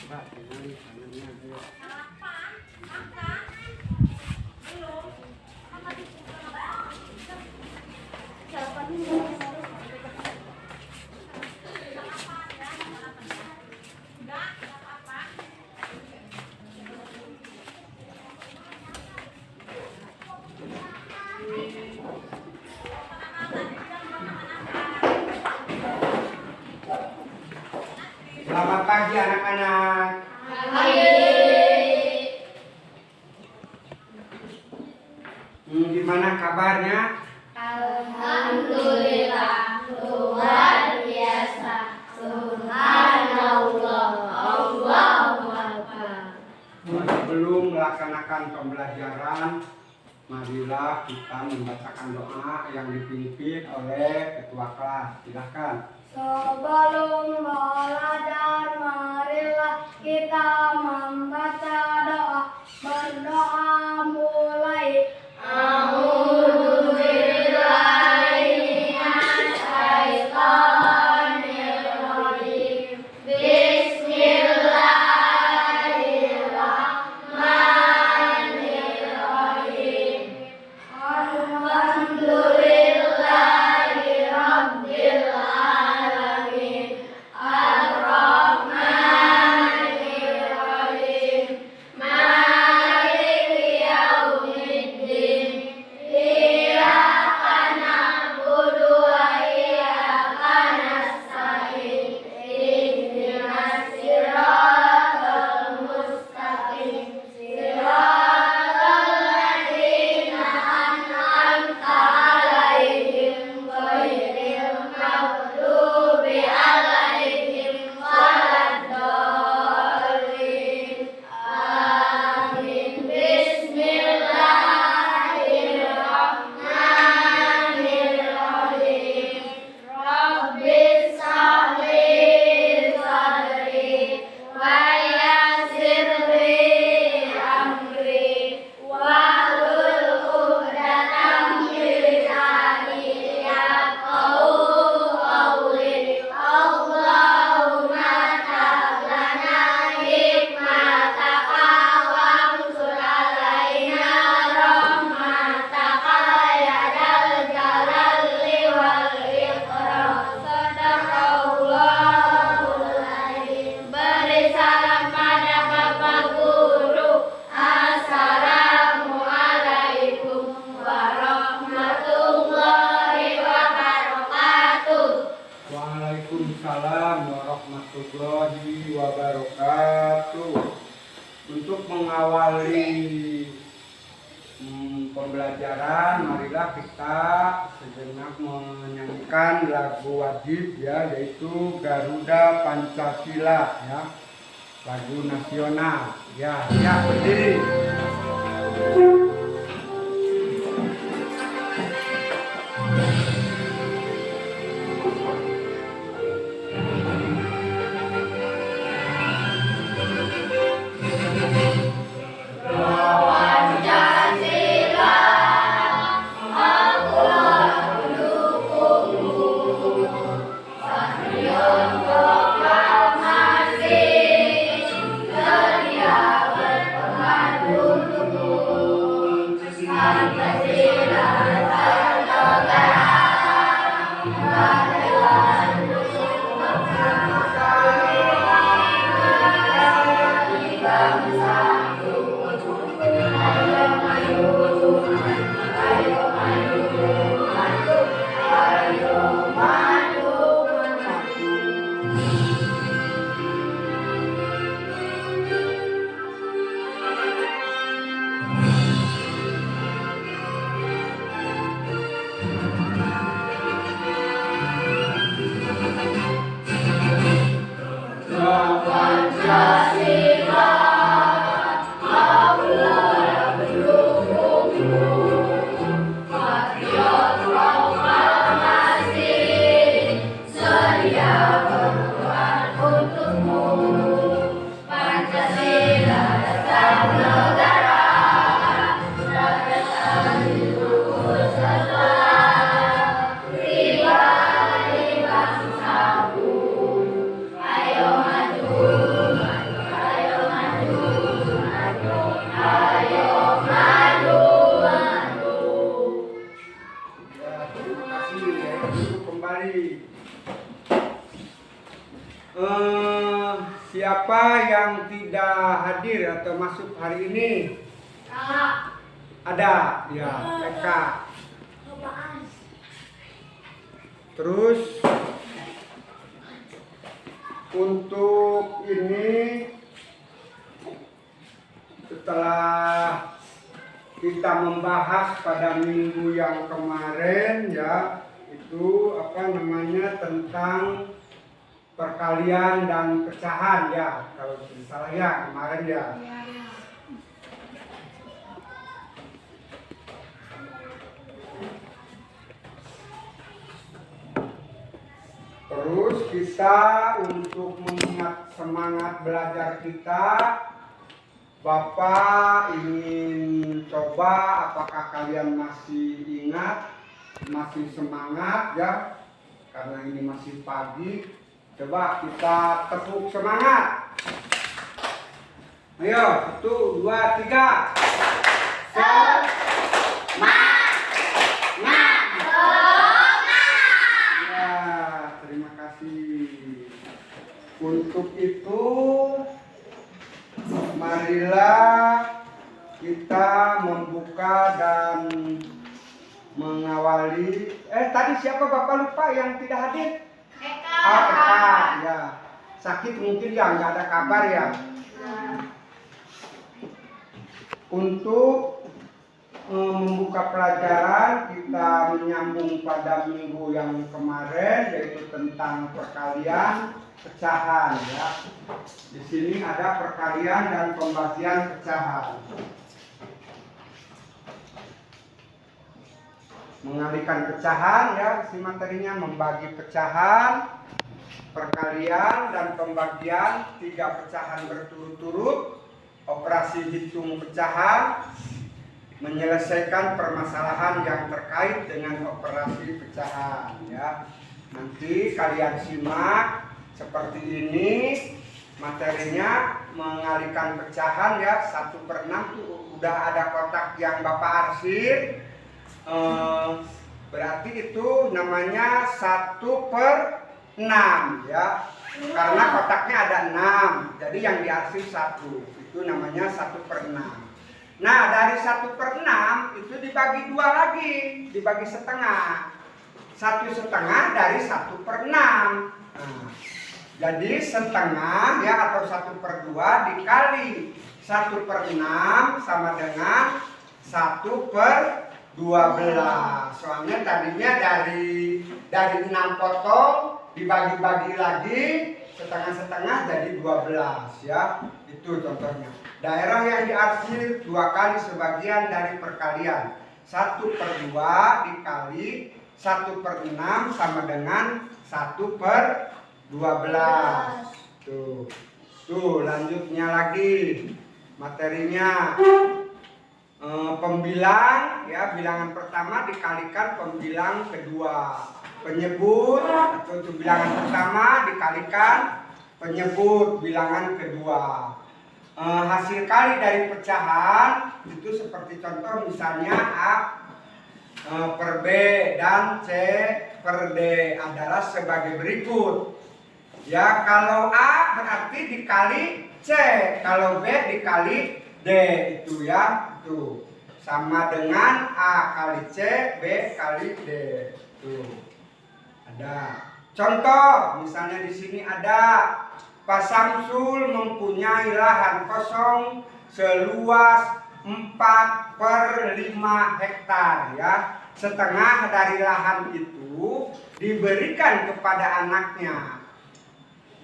Selamat pagi anak-anak. Gimana kabarnya? Alhamdulillah, luar biasa. Subhanallah, Allahu Akbar. Sebelum melaksanakan pembelajaran, marilah kita membacakan doa yang dipimpin oleh ketua kelas. Silakan. Sebelum belajar, marilah kita membaca doa. Berdoa mulai. A'udzubillahi Bismillahirrahmanirrahim. Alhamdulillahi Rabbil Alamin. Ar-Rahmanirrahim. Maliki Yaumiddin. Iyyaka na'budu wa iyyaka nasta'in. Ihdinas siratal mustaqim. Siratal ladzina an'amta 'alaihim ghairil maghdubi 'alaihim waladdallin. Amin. Bismillahirrahmanirrahim. Rabbis shrah li sadri wa yassir li amri wahlul 'uqdatam min lisani yafqahu qawli. Allahumma ta'alana hikmataka wansur alaina rahmataka ya dal jalali wal ikram. Sadaqallahul adzim. Beri salam pada Bapak Guru. Assalamualaikum warahmatullahi wabarakatuh. Waalaikumsalam warahmatullahi wabarakatuh. Untuk mengawali pembelajaran, marilah kita sejenak menyanyikan lagu wajib ya, yaitu Garuda Pancasila ya, lagu nasional ya. Berdiri. Pancasila, aku mendukungmu. Patriot proklamasi, sedia berkorban untukmu. Siapa yang tidak hadir atau masuk hari ini? Kak. Ada, ya, TK. Terus untuk ini setelah kita membahas pada minggu yang kemarin ya, itu apa namanya, tentang perkalian dan pecahan ya, kalau tidak salah ya kemarin ya. Terus kita untuk mengingat semangat belajar kita, Bapak ingin coba apakah kalian masih ingat, masih semangat ya, karena ini masih pagi. Coba kita tepuk semangat. Ayo, 1, 2, 3. Ya, terima kasih. Untuk itu, marilah kita membuka dan mengawali. Tadi siapa Bapak lupa yang tidak hadir? Eka, ya. Sakit mungkin ya, nggak ada kabar ya. Untuk membuka pelajaran, kita menyambung pada minggu yang kemarin, yaitu tentang perkalian pecahan ya. Di sini ada perkalian dan pembagian pecahan. Mengalihkan pecahan ya, si materinya membagi pecahan, perkalian dan pembagian 3 pecahan berturut-turut, operasi hitung pecahan, menyelesaikan permasalahan yang terkait dengan operasi pecahan ya. Nanti kalian simak seperti ini materinya, mengalihkan pecahan ya, 1/6 tuh udah ada kotak yang Bapak arsir. Berarti itu namanya 1/6 ya, karena kotaknya ada 6, jadi yang diarsir 1, itu namanya 1/6. Nah, dari 1/6 itu dibagi 2 lagi, dibagi setengah. 1/2 dari 1/6. Nah, jadi setengah ya, atau 1/2 dikali 1/6 sama dengan 1/12. Soalnya tadinya dari 6 potong dibagi-bagi lagi setengah-setengah jadi 12 ya. Itu contohnya. Daerah yang diarsir 2 kali sebagian dari perkalian. 1/2 dikali 1/6 sama dengan 1/12. Tuh lanjutnya lagi materinya. Pembilang ya, bilangan pertama dikalikan pembilang kedua. Penyebut atau bilangan pertama dikalikan penyebut bilangan kedua. Hasil kali dari pecahan itu seperti contoh misalnya A per B dan C per D adalah sebagai berikut. Ya, kalau A berarti dikali C, kalau B dikali D, itu ya, itu sama dengan A kali C, B kali D. Tuh. Ada. Contoh, misalnya di sini ada Pak Samsul mempunyai lahan kosong seluas 4/5 hektar ya. Setengah dari lahan itu diberikan kepada anaknya.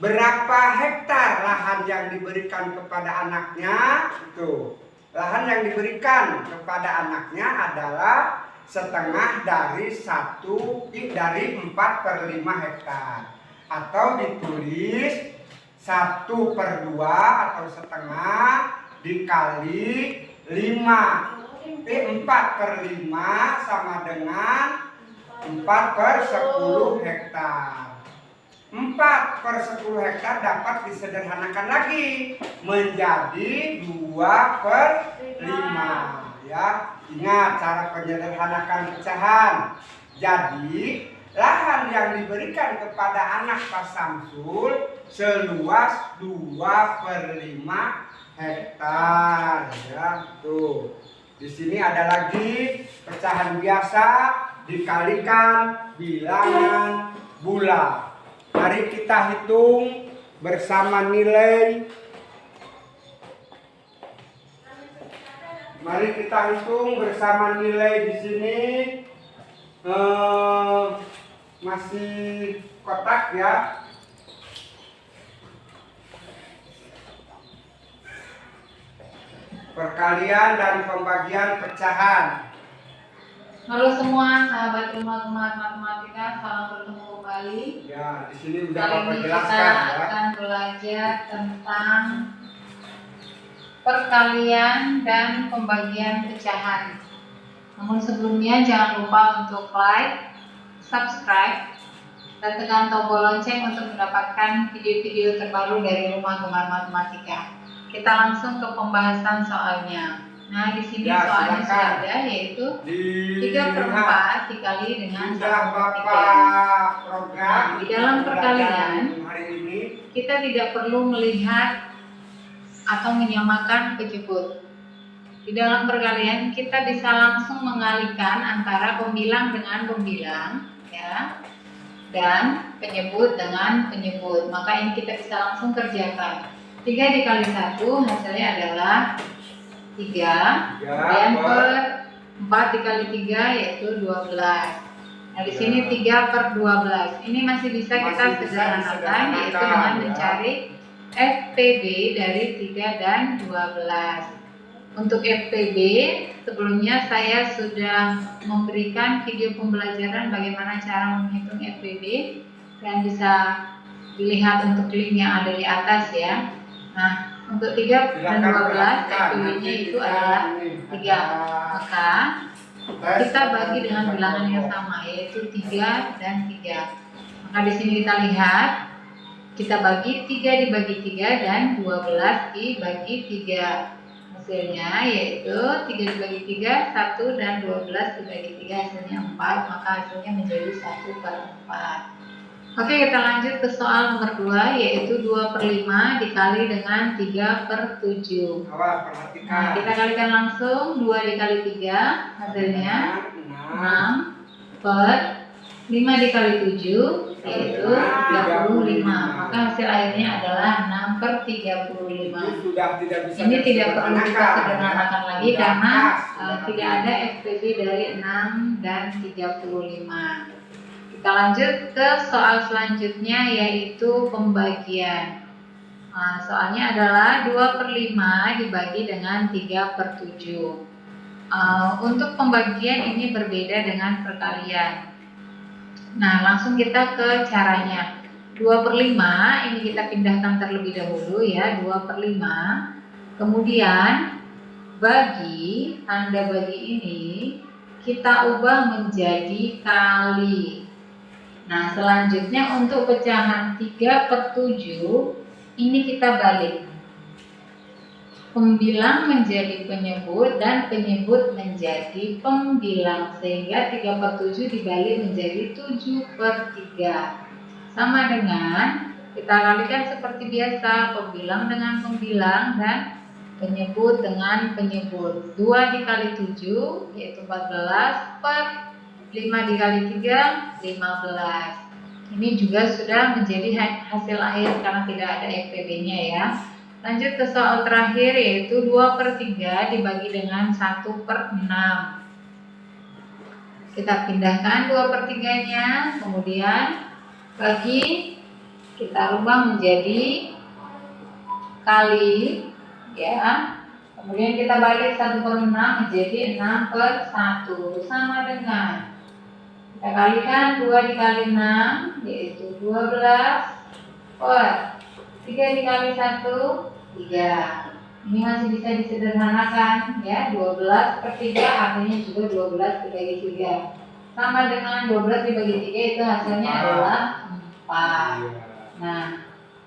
Berapa hektar lahan yang diberikan kepada anaknya? Itu. Lahan yang diberikan kepada anaknya adalah setengah dari 4/5 hektar. Atau ditulis 1/2 atau setengah dikali 4/5 sama dengan 4/10 hektar. 4/10 hektar dapat disederhanakan lagi menjadi 2/5 ya. Ingat cara penyederhanakan pecahan. Jadi lahan yang diberikan kepada anak Pak Samsul seluas 2/5 hektar. Ya, tuh. Di sini ada lagi pecahan biasa dikalikan bilangan bulan. Mari kita hitung bersama nilai. Mari kita hitung bersama nilai di sini. Masih kotak ya. Perkalian dan pembagian pecahan. Halo semua sahabat rumah matematika, salam bertemu kembali. Ya, di sini udah Kali Bapak ini kita jelaskan ya. akan belajar tentang perkalian dan pembagian pecahan. Namun sebelumnya jangan lupa untuk like, subscribe, dan tekan tombol lonceng untuk mendapatkan video-video terbaru dari Rumah Gemar Matematika. Kita langsung ke pembahasan soalnya. Nah, di sini Ya, soalnya silakan. sudah ada, yaitu 3/4 dikali dengan Sudah 1/3. Bapak program. Di dalam perkalian, hari ini kita tidak perlu melihat atau menyamakan penyebut. Di dalam perkalian kita bisa langsung mengalihkan antara pembilang dengan pembilang, ya, dan penyebut dengan penyebut. Maka ini kita bisa langsung kerjakan. 3 dikali 1 hasilnya adalah 3. Kemudian per 4 dikali 3 yaitu 12. Nah, di sini 3/12. Ini masih bisa kita Masih bisa sederhanakan, yaitu disederhanakan, dengan ya. mencari FPB dari 3 dan 12. Untuk FPB, sebelumnya saya sudah memberikan video pembelajaran bagaimana cara menghitung FPB dan bisa dilihat untuk link yang ada di atas ya. Nah, untuk 3 dan 12 FPB-nya itu adalah 3. Maka kita bagi dengan bilangan yang sama, yaitu 3 dan 3. Maka di sini kita lihat, kita bagi 3 dibagi 3 dan 12 dibagi 3. Hasilnya yaitu 3 dibagi 3, 1, dan 12 dibagi 3 hasilnya 4. Maka hasilnya menjadi 1/4. Oke, kita lanjut ke soal nomor 2, yaitu 2/5 dikali dengan 3/7. awas perhatikan. Nah, kita kalikan langsung. 2 dikali 3 hasilnya 6/5 dikali 7 yaitu 35. Maka hasil akhirnya adalah 6/35. Ini sudah tidak bisa Ini tidak perlu kita disederhanakan. sederhanakan lagi Sudah karena pas, tidak ada FPB dari 6 dan 35. Kita lanjut ke soal selanjutnya, yaitu pembagian. Nah, soalnya adalah 2/5 dibagi dengan 3/7. Untuk pembagian ini berbeda dengan perkalian. Nah, langsung kita ke caranya. 2/5 ini kita pindahkan terlebih dahulu ya, 2/5. Kemudian bagi, tanda bagi ini kita ubah menjadi kali. Nah, selanjutnya untuk pecahan 3/7 ini kita balik. Pembilang menjadi penyebut dan penyebut menjadi pembilang, sehingga 3/7 dibalik menjadi 7/3. Sama dengan kita kalikan seperti biasa, pembilang dengan pembilang dan penyebut dengan penyebut. 2 dikali 7 yaitu 14 per 5 dikali 3 15. Ini juga sudah menjadi hasil akhir karena tidak ada FPB-nya ya. Lanjut ke soal terakhir, yaitu 2/3 dibagi dengan 1/6. Kita pindahkan 2/3-nya, kemudian bagi, kita rubah menjadi kali ya. Kemudian kita balik 1/6 menjadi 6/1. Sama dengan kita kalikan 2 dikali 6 yaitu 12 per 3 dikali 1 3. Ini masih bisa disederhanakan ya. 12/3 artinya juga 12 dibagi 3. Sama dengan 12 dibagi 3 itu hasilnya adalah 4. Nah,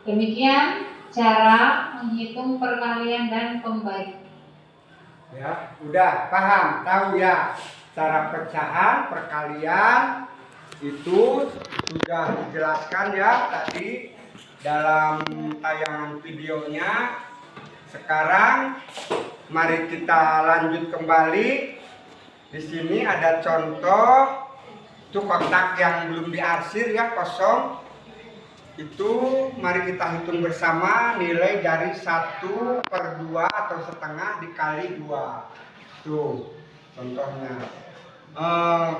demikian cara menghitung perkalian dan pembagian. Ya, udah paham, tahu ya cara pecahan, perkalian, itu sudah dijelaskan ya tadi dalam tayangan videonya. Sekarang mari kita lanjut kembali. Di sini ada contoh itu kotak yang belum diarsir ya, kosong. Itu mari kita hitung bersama nilai dari 1/2 atau setengah dikali 2. Tuh contohnya.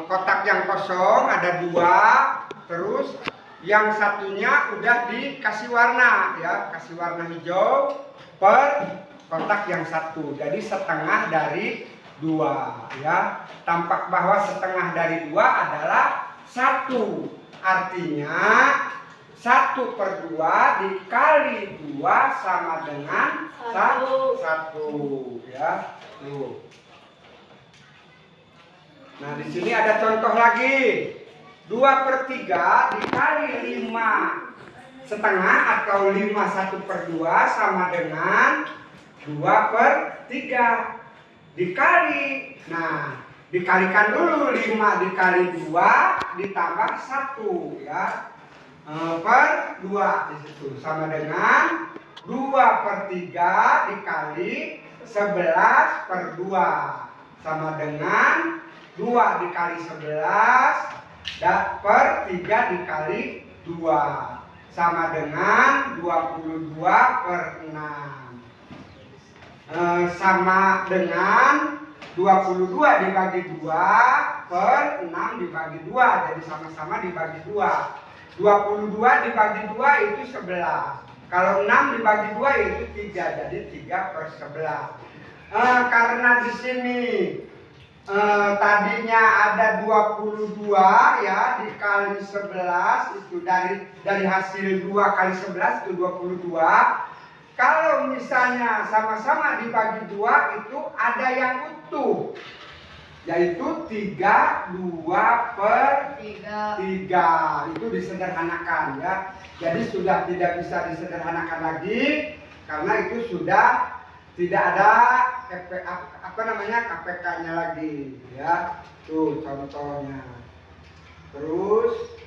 Kotak yang kosong ada 2, terus yang satunya udah dikasih warna ya, kasih warna hijau per kotak yang satu. Jadi setengah dari 2 ya. Tampak bahwa setengah dari 2 adalah 1. Artinya 1/2 dikali 2 sama dengan 1 ya. Tuh. Nah, di sini ada contoh lagi. 2/3 dikali 5,5 atau 5/1/2 sama dengan 2/3 dikali. Nah, dikalikan dulu 5 dikali 2 ditambah 1 ya. Per 2 di situ sama dengan 2/3 dikali 11/2 sama dengan 2 dikali 11 per 3 dikali 2 sama dengan 22/6 sama dengan 22 dibagi 2 per 6 dibagi 2, jadi sama-sama dibagi 2. 22 dibagi 2 itu 11. Kalau 6 dibagi 2 itu 3, jadi 3/11. Karena di sini tadinya ada 22 ya dikali 11 itu dari hasil 2 kali 11 itu 22. Kalau misalnya sama-sama dibagi 2 itu ada yang utuh, yaitu 32/3. Itu disederhanakan ya. Jadi sudah tidak bisa disederhanakan lagi karena itu sudah tidak ada KPK-nya lagi ya. Tuh contohnya. Terus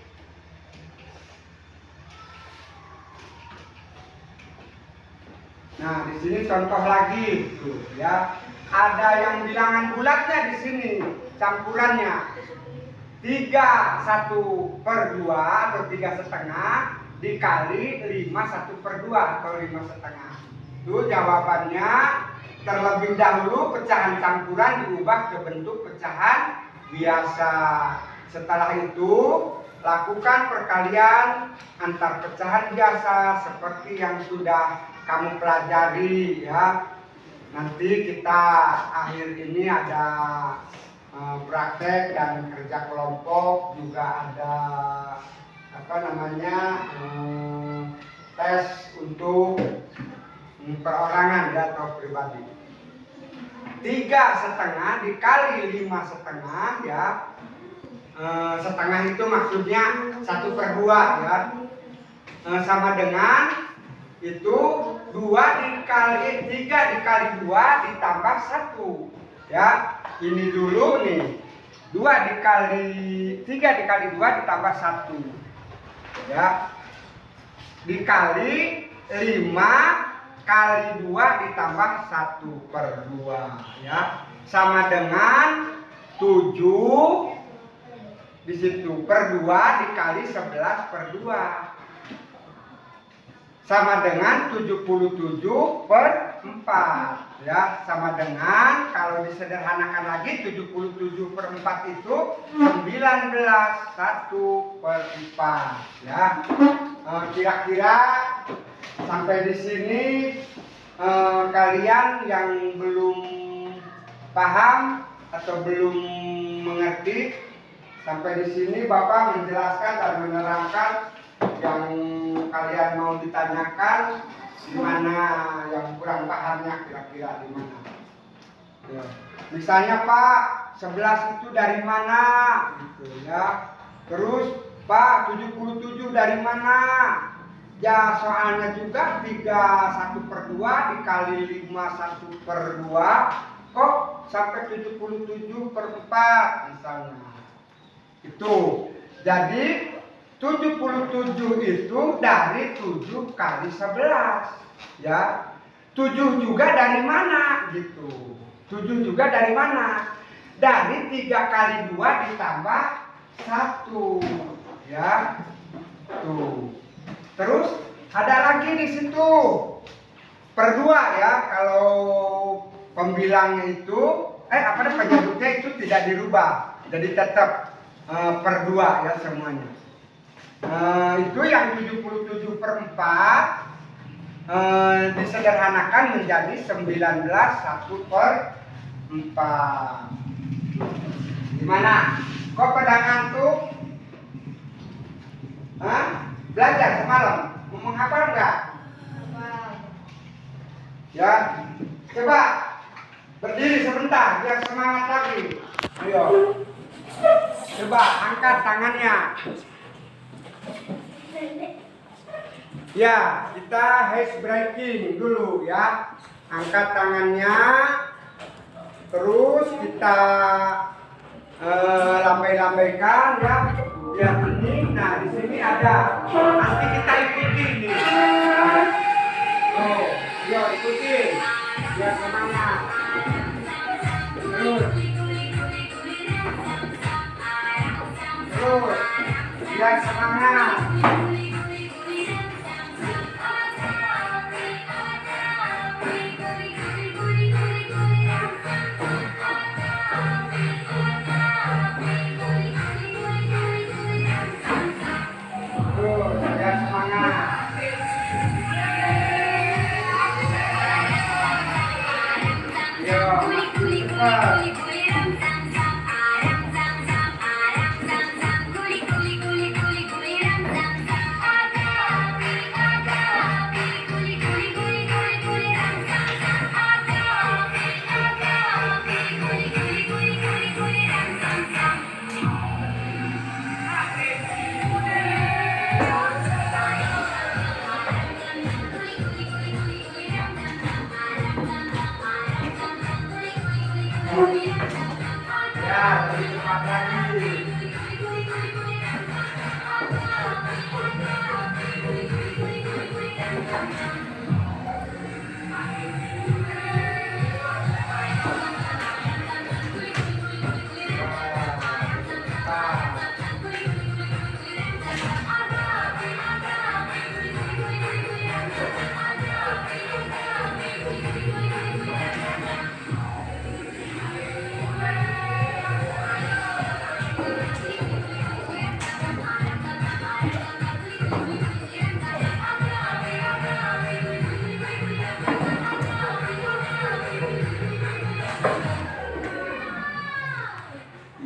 nah, di sini contoh lagi tuh ya. Ada yang bilangan bulatnya di sini, campurannya 3/1/2 atau 3,5 dikali 5/1/2 atau 5,5. Itu jawabannya. Terlebih dahulu pecahan campuran diubah ke bentuk pecahan biasa. Setelah itu lakukan perkalian antar pecahan biasa seperti yang sudah kamu pelajari ya. Nanti kita akhir ini ada praktek dan kerja kelompok, juga ada tes untuk perorangan ya, atau pribadi. 3,5 dikali 5,5 ya. Setengah itu maksudnya 1/2 ya. Sama dengan itu 3 dikali 2 ditambah 1 ya. Ini dulu nih 3 dikali 2 ditambah 1 ya, dikali 5 kali 2 ditambah 1/2 ya, sama dengan 7 di situ per 2 dikali 11/2 sama dengan 77/4 ya, sama dengan kalau disederhanakan lagi 77/4 itu 19/1/4 ya. Kira-kira sampai di sini kalian yang belum paham atau belum mengerti, sampai di sini Bapak menjelaskan dan menerangkan. Yang kalian mau ditanyakan di mana yang kurang pahamnya, kira-kira di mana ya. Misalnya Pak 11 itu dari mana gitu ya. Terus Pak 77 dari mana? Ya soalnya juga 3/1/2 dikali 5/1/2 kok sampai 77/4 misalnya. Itu Jadi 77 itu dari 7 kali 11. Ya. 7 juga dari mana gitu. 7 juga dari mana? Dari 3 kali 2 ditambah 1. Ya. Tuh. Terus ada lagi di situ. Per 2 ya. Kalau pembilangnya itu penyebutnya itu tidak dirubah. Jadi tetap per 2 ya semuanya. Itu yang 77/4 disederhanakan menjadi 19/1/4. Gimana? Kok pada ngantuk? Belajar semalam? Mau menghafal enggak? Ya, coba berdiri sebentar biar semangat lagi. Ayo. Coba angkat tangannya. Ya, kita ice breaking dulu ya. Angkat tangannya. Terus kita lambai-lambaikan ya. Biar ini. Nah, di sini ada. Nanti kita ikuti nih. Oh, yuk ikuti. Biar semangat. Terus. Biar semangat. Ya, lebih cepat lagi.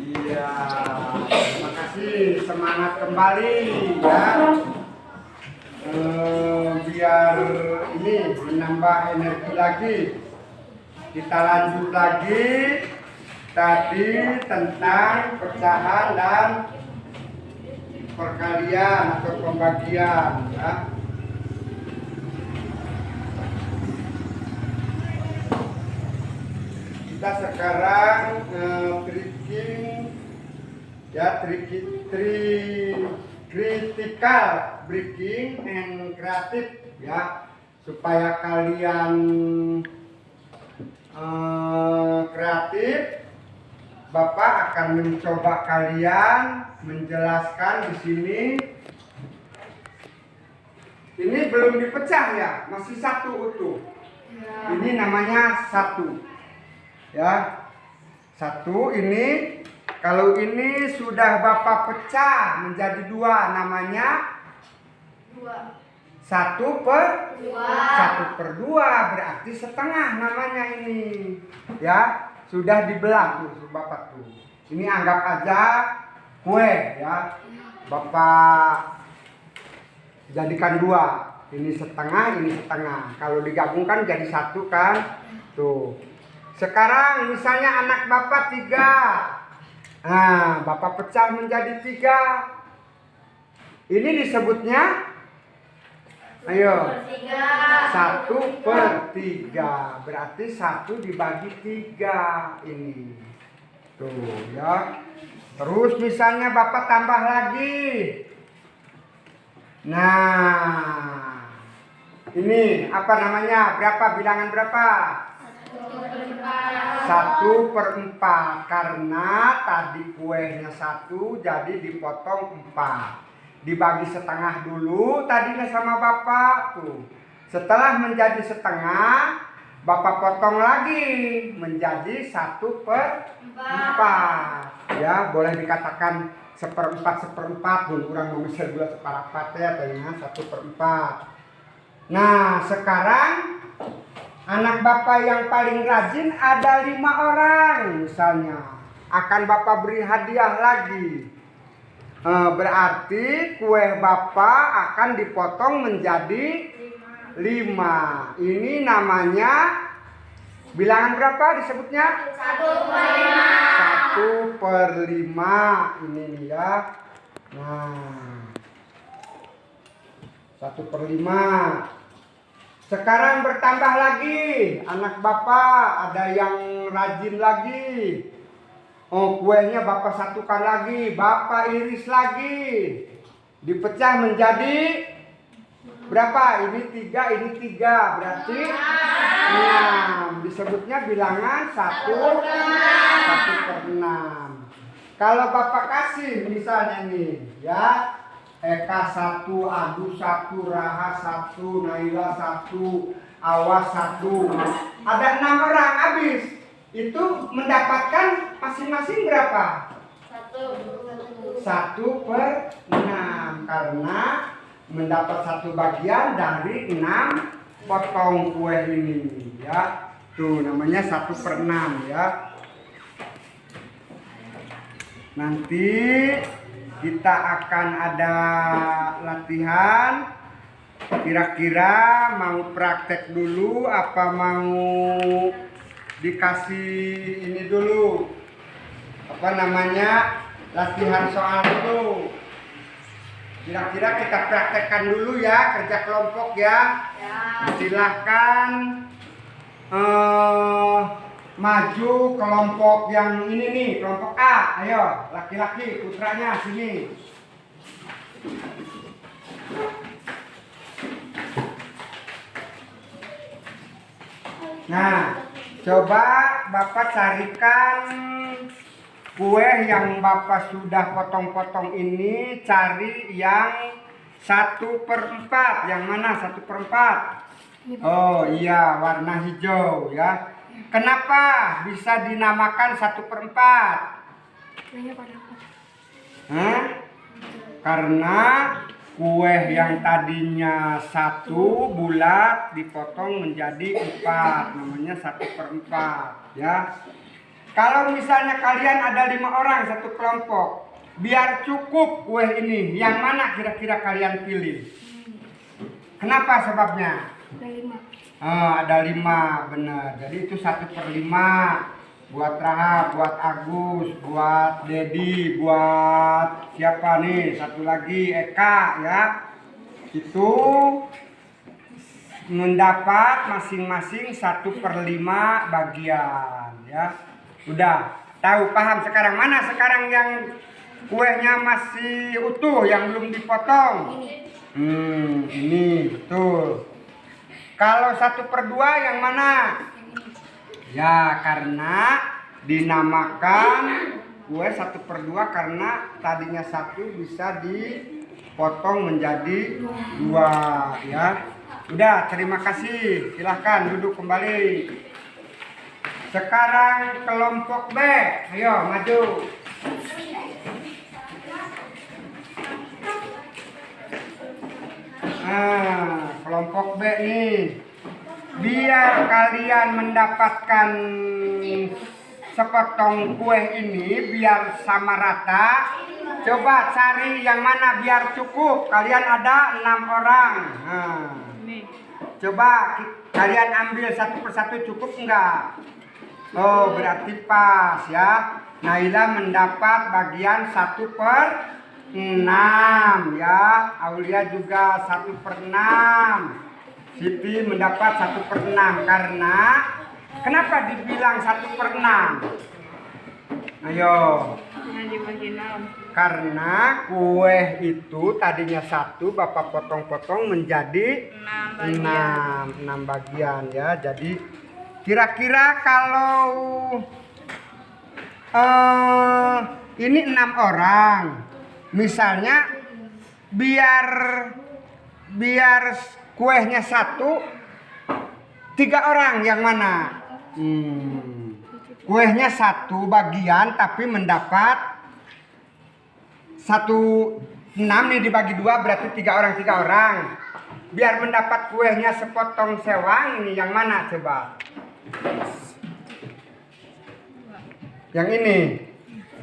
Iya, terima kasih. Semangat kembali ya. Biar ini menambah energi lagi. Kita lanjut lagi tadi tentang pecahan dan perkalian atau pembagian ya. Kita sekarang critical breaking and creative ya, supaya kalian kreatif. Bapak akan mencoba kalian menjelaskan di sini. Ini belum dipecah ya, masih satu utuh. Ini namanya satu. Ya, satu ini. Kalau ini sudah Bapak pecah menjadi 2, namanya 1/2 berarti setengah namanya ini. Ya, sudah dibelah tuh Bapak tuh. Ini anggap aja kue ya. Bapak jadikan 2. Ini setengah, ini setengah. Kalau digabungkan jadi 1 kan? Tuh. Sekarang misalnya anak Bapak 3. Nah, Bapak pecah menjadi 3. Ini disebutnya, ayo, 1/3. Berarti 1 dibagi 3 ini. Tuh ya. Terus misalnya Bapak tambah lagi. Nah, ini apa namanya? Berapa? Bilangan berapa? 1/4. Karena tadi kuenya 1 jadi dipotong 4. Dibagi setengah dulu tadinya sama Bapak tuh. Setelah menjadi setengah, Bapak potong lagi menjadi 1/4. Ya, boleh dikatakan 1/4 pun kurang memisah gula separapat ya, tadinya 1/4. Nah, sekarang anak Bapak yang paling rajin ada 5 orang misalnya. Akan Bapak beri hadiah lagi. Berarti kue Bapak akan dipotong menjadi 5. Ini namanya bilangan berapa disebutnya? 1/5. Ini nih ya. Nah, 1/5. Sekarang bertambah lagi. Anak Bapak ada yang rajin lagi. Oh, kuenya Bapak satukan lagi. Bapak iris lagi. Dipecah menjadi berapa? Ini 3, ini 3. Berarti 6. Disebutnya bilangan 1/6. Kalau Bapak kasih misalnya nih ya, Eka 1, Adu 1, Raha 1, Naila 1, Awas 1. Ada 6 orang habis. Itu mendapatkan masing-masing berapa? 1/6. Karena mendapat 1 bagian dari 6 potong kue ini ya. Tuh namanya 1/6 ya. Nanti kita akan ada latihan. Kira-kira mau praktek dulu apa mau dikasih ini dulu? Apa namanya? Latihan soal dulu. Kira-kira kita praktekkan dulu ya, kerja kelompok ya. Silahkan maju kelompok yang ini nih, kelompok A. Ayo, laki-laki, putranya sini. Nah, coba Bapak carikan kue yang Bapak sudah potong-potong ini, cari yang 1/4. Yang mana 1/4? Oh iya, warna hijau ya. Kenapa bisa dinamakan 1/4? Karena kue yang tadinya 1 bulat dipotong menjadi 4, namanya 1/4 ya. Kalau misalnya kalian ada 5 orang satu kelompok, biar cukup kue ini, yang mana kira-kira kalian pilih? Kenapa sebabnya? Ada 5, benar. Jadi itu 1/5. Buat Raha, buat Agus, buat Dedi, buat siapa nih? Satu lagi Eka ya. Itu mendapat masing-masing 1/5 bagian ya. Udah tahu, paham sekarang? Mana sekarang yang kuenya masih utuh, yang belum dipotong? Ini betul. Kalau 1/2 yang mana? Ya, karena dinamakan kue 1/2 karena tadinya 1 bisa dipotong menjadi 2 ya. Udah, terima kasih. Silahkan duduk kembali. Sekarang kelompok B, ayo maju. Nah, kelompok B nih. Biar kalian mendapatkan sepotong kue ini biar sama rata, coba cari yang mana biar cukup. Kalian ada 6 orang. Nah, coba kalian ambil 1 persatu, cukup enggak? Oh, berarti pas ya. Naila mendapat bagian 1/6 ya. Aulia juga 1/6. Siti mendapat 1/6. Karena kenapa dibilang 1/6? Ayo. Yang dibagi 6. Karena kue itu tadinya 1, Bapak potong-potong menjadi 6 bagian ya. Jadi kira-kira kalau ini 6 orang, misalnya biar kuenya 1, 3 orang yang mana? Kuenya 1 bagian tapi mendapat 6 nih dibagi 2 berarti 3 orang. Biar mendapat kuenya sepotong sewang, ini yang mana coba? Yang ini.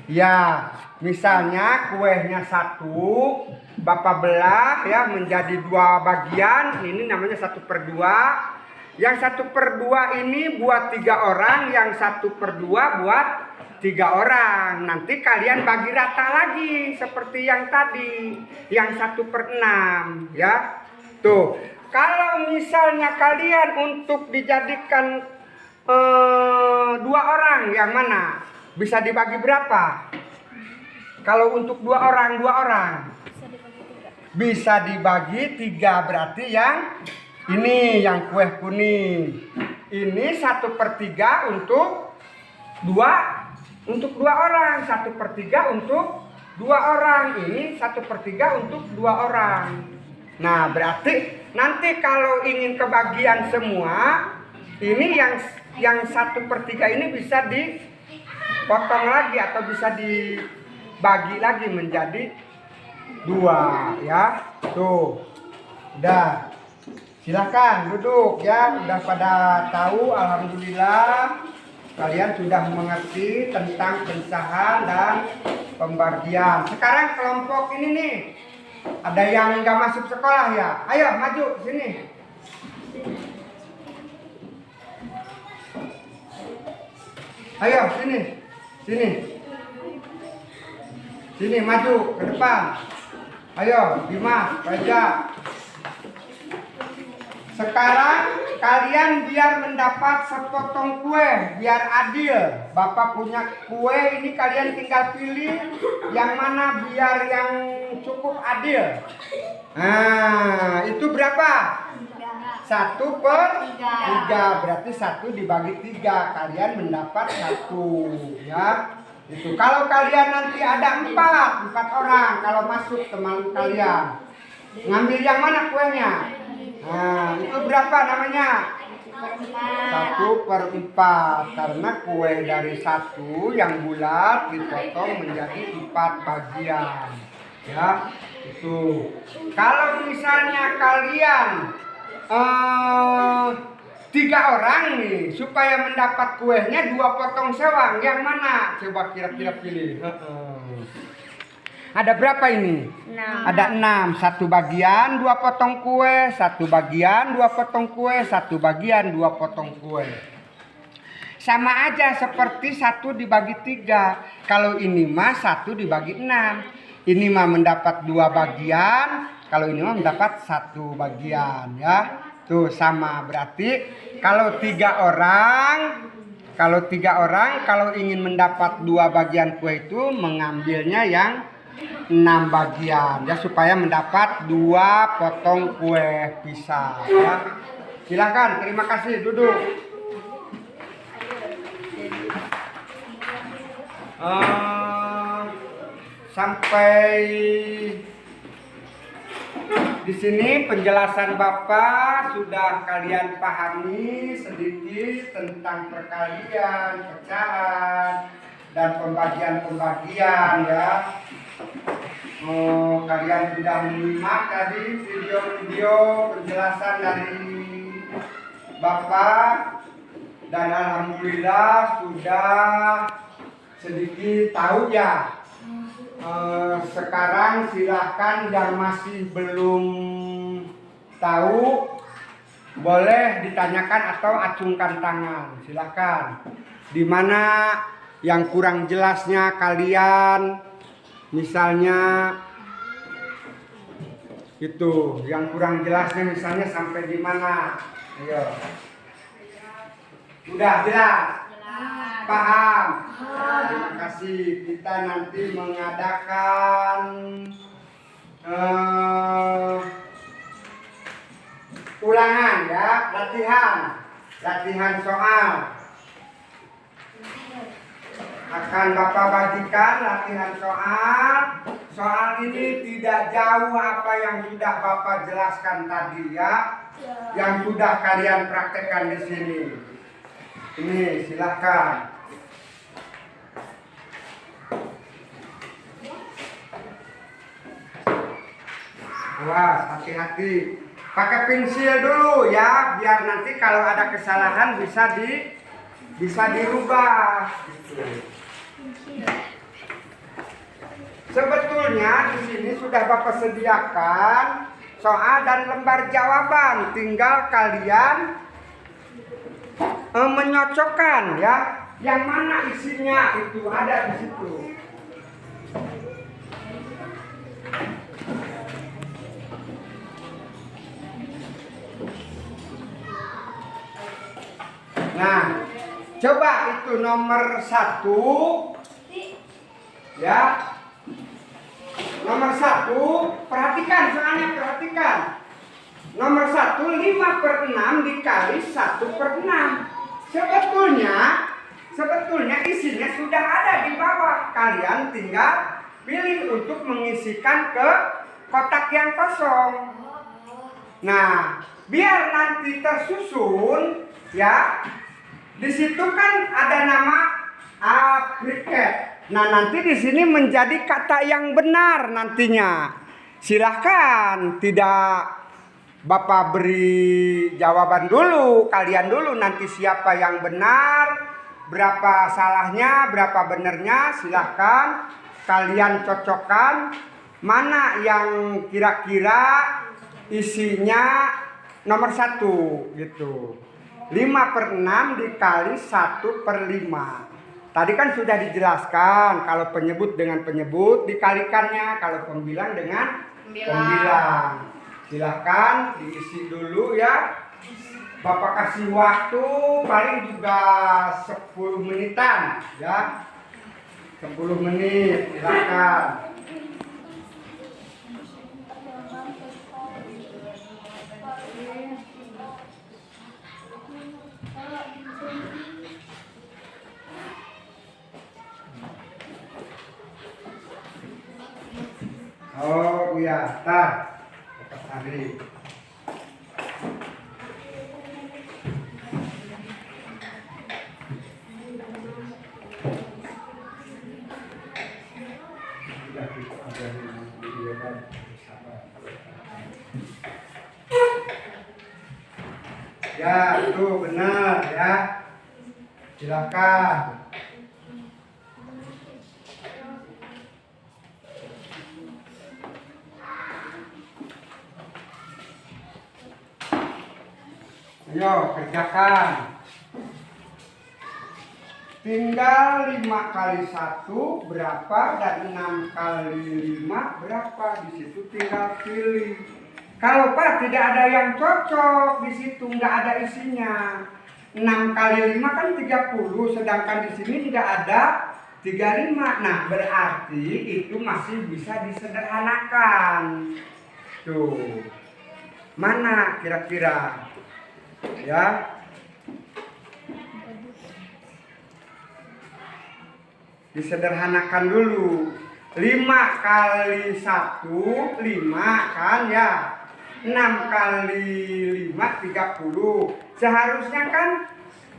Ya, misalnya kuenya 1, Bapak belah ya menjadi 2 bagian. Ini namanya 1/2. Yang 1/2 ini buat 3 orang, yang 1/2 buat 3 orang. Nanti kalian bagi rata lagi seperti yang tadi, yang 1/6 ya. Tuh, kalau misalnya kalian untuk dijadikan 2 orang, yang mana? Bisa dibagi berapa? Kalau untuk 2 orang bisa dibagi 3, berarti yang ini yang kue kuning. Ini 1/3 untuk 2 orang, 1/3 untuk 2 orang. Ini 1/3 untuk 2 orang. Nah, berarti nanti kalau ingin kebagian semua, ini yang 1/3 ini bisa dipotong lagi atau bisa dibagi lagi menjadi 2 ya. Tuh. Udah. Silakan duduk ya. Udah pada tahu, alhamdulillah. Kalian sudah mengerti tentang pecahan dan pembagian. Sekarang kelompok ini nih, ada yang nggak masuk sekolah ya? Ayo maju sini. Ayo sini maju ke depan. Ayo Dimas, Raja. Sekarang kalian biar mendapat sepotong kue, biar adil. Bapak punya kue ini, kalian tinggal pilih yang mana biar yang cukup adil. Nah, itu berapa? 1/3, berarti 1 dibagi 3, kalian mendapat 1 ya. Itu kalau kalian nanti ada 4 orang, kalau masuk teman kalian, ngambil yang mana kuenya? Nah, itu berapa namanya? 1/4, karena kue dari 1 yang bulat dipotong menjadi 4 bagian ya. Itu kalau misalnya kalian 3 orang nih, supaya mendapat kuenya 2 potong sewang, yang mana? Coba kira-kira pilih. Ada berapa ini? 6. Ada 6. 1 bagian 2 potong kue, 1 bagian 2 potong kue, 1 bagian 2 potong kue. Sama aja seperti 1 dibagi 3. Kalau ini mah 1 dibagi 6. Ini mah mendapat 2 bagian, kalau ini mah mendapat 1 bagian ya. Tuh sama, berarti kalau 3 orang, kalau ingin mendapat 2 bagian kue itu mengambilnya yang 6 bagian ya, supaya mendapat 2 potong kue pisang ya. Silakan, terima kasih, duduk. Sampai di sini penjelasan Bapak sudah kalian pahami sedikit tentang perkalian, pecahan, dan pembagian-pembagian ya. Kalian sudah menyimak tadi video-video penjelasan dari Bapak, dan alhamdulillah sudah sedikit tahu ya. Sekarang silahkan yang masih belum tahu boleh ditanyakan atau acungkan tangan, silahkan. Dimana yang kurang jelasnya kalian, misalnya itu yang kurang jelasnya misalnya sampai di mana? Ayo. Udah jelas? Jelas. Paham? Terima kasih. Kita nanti mengadakan ulangan ya, latihan soal. Akan Bapak bagikan latihan soal. Soal ini tidak jauh apa yang sudah Bapak jelaskan tadi ya, yang sudah kalian praktekkan di sini. Ini silakan. Awas, hati-hati. Pakai pensil dulu ya, biar nanti kalau ada kesalahan bisa dirubah. Gitu. Sebetulnya di sini sudah Bapak sediakan soal dan lembar jawaban, tinggal kalian menyocokkan ya, yang mana isinya itu ada di situ. Nah, coba itu nomor 1 ya. Nomor 1, perhatikan soalnya, perhatikan. Nomor 1, 5/6 dikali 1/6. Sebetulnya isinya sudah ada di bawah. Kalian tinggal pilih untuk mengisikan ke kotak yang kosong. Nah, biar nanti tersusun ya. Di situ kan ada nama aggregate. Nah, nanti di sini menjadi kata yang benar nantinya. Silahkan, tidak Bapak beri jawaban dulu, kalian dulu nanti siapa yang benar, berapa salahnya, berapa benarnya, silahkan kalian cocokkan mana yang kira-kira isinya nomor 1 gitu. 5/6 dikali 1/5. Tadi kan sudah dijelaskan kalau penyebut dengan penyebut dikalikannya, kalau pembilang dengan pembilang. Silahkan diisi dulu ya. Bapak kasih waktu paling juga 10 menitan ya. 10 menit silahkan. Oh iya, tar. Bapak Sari. Ya, itu benar ya. Silakan. Ayo kerjakan. Tinggal 5 kali 1 berapa dan 6 kali 5 berapa. Di situ tinggal pilih. Kalau Pak tidak ada yang cocok di situ, nggak ada isinya. 6 kali 5 kan 30, sedangkan di sini tidak ada 35. Nah, berarti itu masih bisa disederhanakan. Tuh. Mana kira-kira? Ya. Disederhanakan dulu. 5 kali 1 5 kan ya. 6 kali 5 30. Seharusnya kan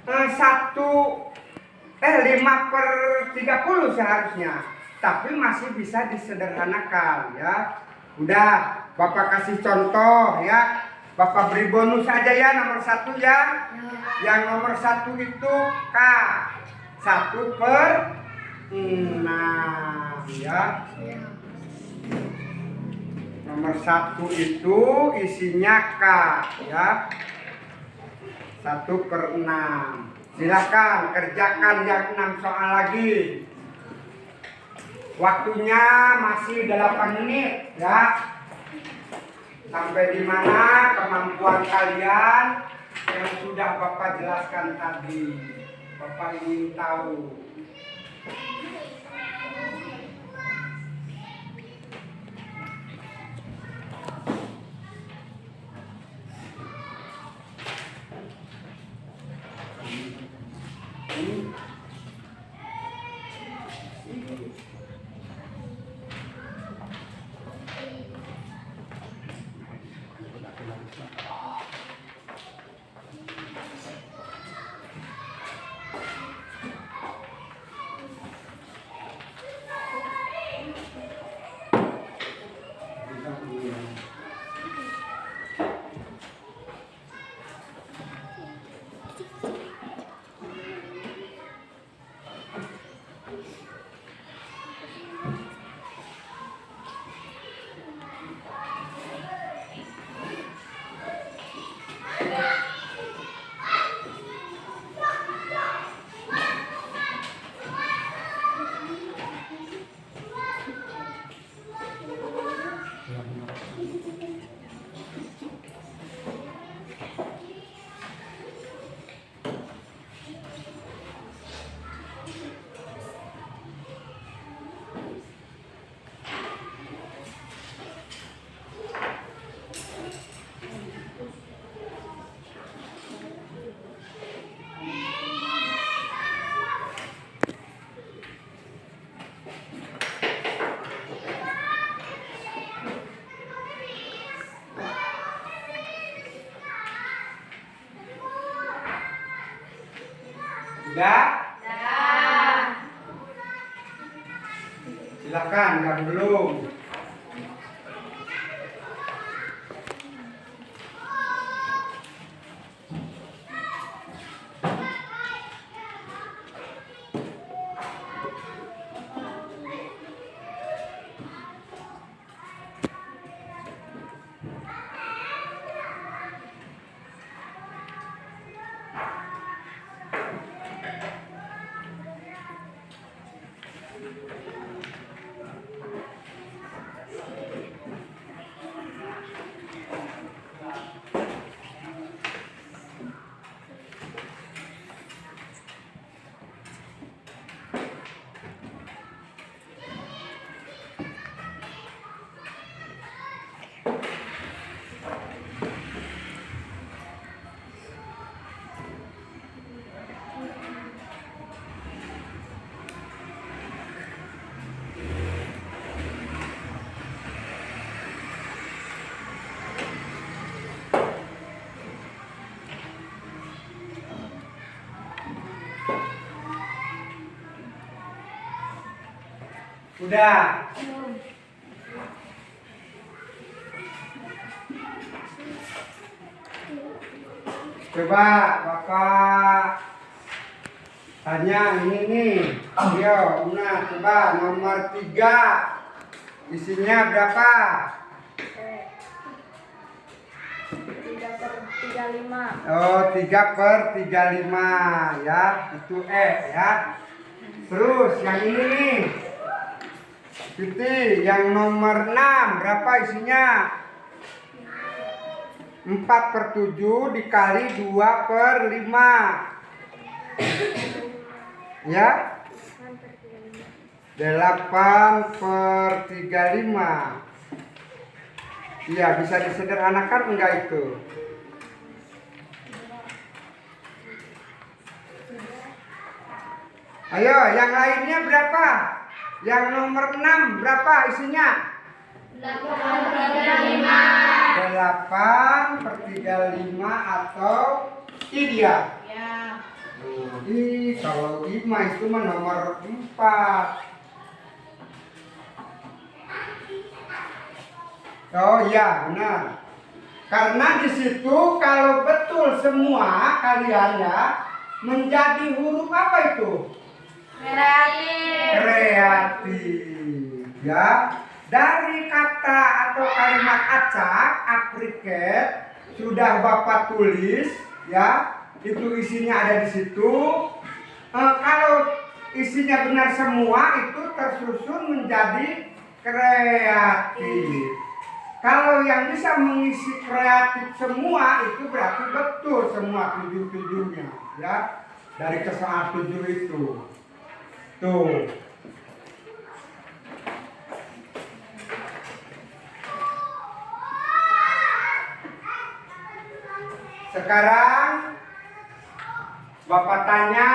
5/30 seharusnya. Tapi masih bisa disederhanakan ya. Udah, Bapak kasih contoh ya. Bapak beri bonus aja ya nomor 1 ya. Yang nomor 1 itu K. 1/6 ya. Nomor 1 itu isinya K ya. 1/6. Silakan kerjakan yang 6 soal lagi. Waktunya masih 8 menit ya. Sampai di mana kemampuan kalian yang sudah Bapak jelaskan tadi. Bapak ingin tahu. Sudah? Silakan, yang belum. Udah. Coba Bapak tanya ini nih. Yo, Una, coba nomor 3. Isinya berapa? 3/35. Oh, 3/35 ya. Itu ya. Terus yang ini nih. Siti, yang nomor 6 berapa isinya? 4/7 dikali 2/5. Ya? 8/35. Iya, bisa disederhanakan enggak itu? Ayo, yang lainnya berapa? Yang nomor 6 berapa isinya? 8/35 atau tidak? Ya. Jadi kalau 5 itu mah nomor 4. Oh iya, benar. Karena di situ kalau betul semua kalian ya menjadi huruf apa itu? Kreatif. Ya. Dari kata atau kalimat acak, apriket sudah Bapak tulis ya. Itu isinya ada di situ. Kalau isinya benar semua itu tersusun menjadi kreatif. Kalau yang bisa mengisi kreatif semua itu berarti betul semua 7-7-nya ya. dari ke soal 7 itu. Tuh. Sekarang Bapak tanya,